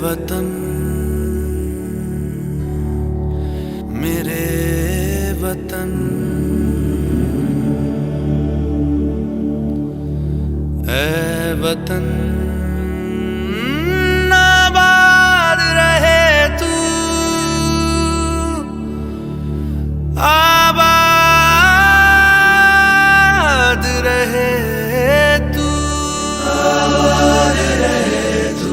वतन मेरे वतन, ऐ वतन आबाद रहे तू, आबाद रहे तू, आबाद रहे तू।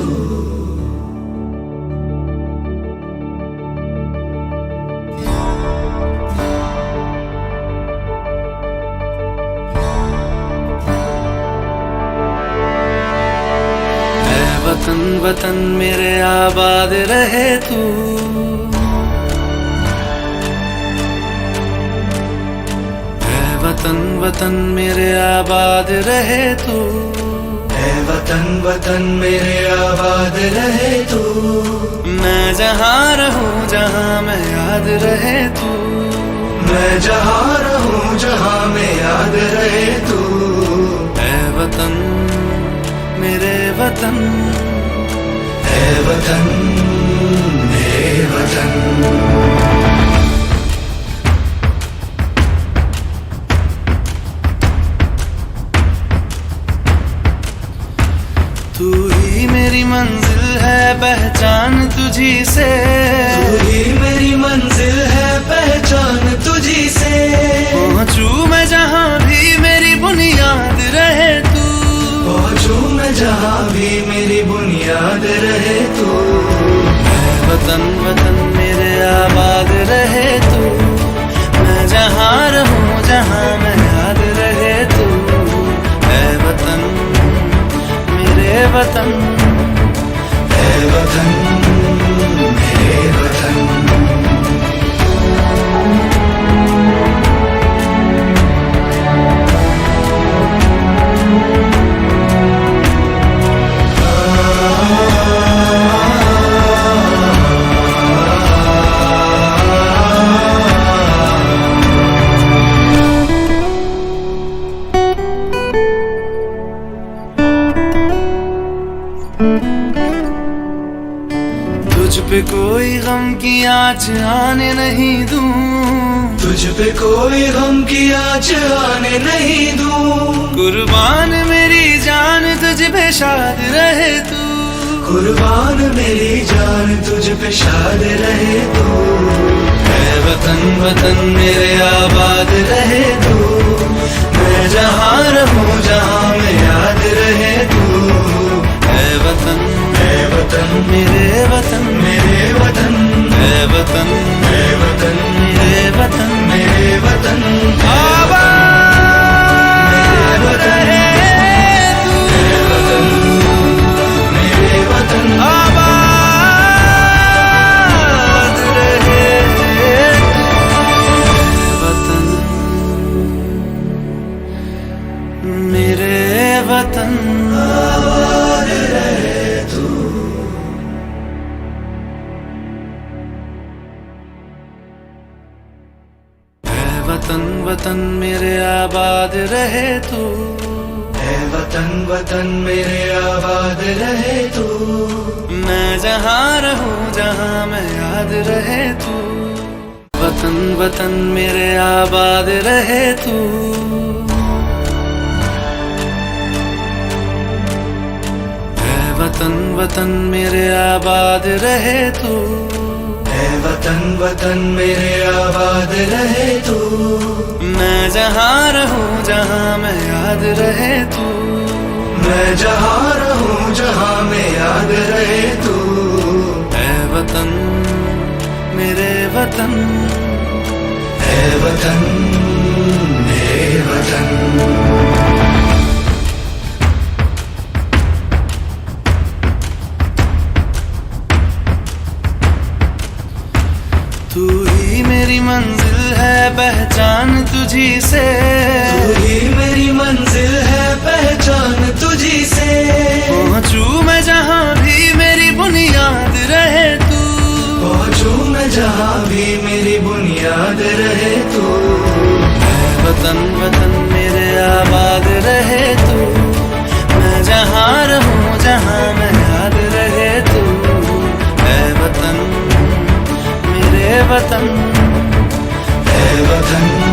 वतन वतन मेरे आबाद रहे तू, ऐ वतन वतन मेरे आबाद रहे तू, ऐ वतन वतन मेरे आबाद रहे तू। मैं जहाँ रहूं जहाँ मैं याद रहे तू, मैं जहाँ रहूं जहाँ मैं याद रहे तू। ऐ वतन मेरे वतन, ऐ वतन मेरे वतन। तू ही मेरी मंजिल है पहचान तुझी से, तू ही मेरी मंजिल है पहचान तुझी से। पहुँचू मैं जहाँ भी मेरी बुनियाद रहे तू, पहुँचू मैं जहाँ भी मेरी बुनियाद रहे तू। ऐ वतन वतन मेरे आबाद रहे तू, मैं जहाँ रहूं जहाँ मैं याद रहे तू। ऐ वतन मेरे वतन, ऐ वतन मेरे वतन। तुझ पे कोई गम की आँच आने नहीं दूं, तुझ पे कोई गम की आँच आने नहीं दूं। कुर्बान मेरी जान तुझ पे शाद रहे तू, कुर्बान मेरी जान तुझ पे शाद रहे तू। ऐ वतन वतन मेरे आबाद रहे तू, मैं जहाँ रहूं जहाँ मैं याद रहे तू। ऐ वतन मेरे वतन, मेरे वतन, ऐ वतन मेरे वतन, मेरे वतन, मेरे वतन। आबाद रहे तू, मेरे वतन, आबाद रहे वतन मेरे वतन, आबाद रहे तू। वतन वतन मेरे आबाद रहे तू, ऐ वतन वतन मेरे आबाद रहे तू। मैं जहाँ रहूं जहाँ मैं याद रहे तू। वतन वतन मेरे आबाद रहे तू, ऐ वतन वतन मेरे आबाद रहे तू, ऐ वतन वतन मेरे आबाद रहे तू। मैं जहाँ रहूं जहाँ मैं याद रहे तू। मैं जहाँ रहूं जहाँ मैं याद रहे तू। ऐ वतन मेरे वतन, ऐ वतन मेरे वतन। तू ही मेरी मंजिल है पहचान तुझी से, तू ही मेरी मंजिल है पहचान तुझी से। पहुँचू मैं जहाँ भी मेरी बुनियाद रहे तू, पहुँचू मैं जहाँ भी मेरी बुनियाद रहे तू। ऐ वतन वतन मेरे आबाद रहे तू, मैं जहाँ रहूं जहाँ मैं याद रहे तू। वतन है वतन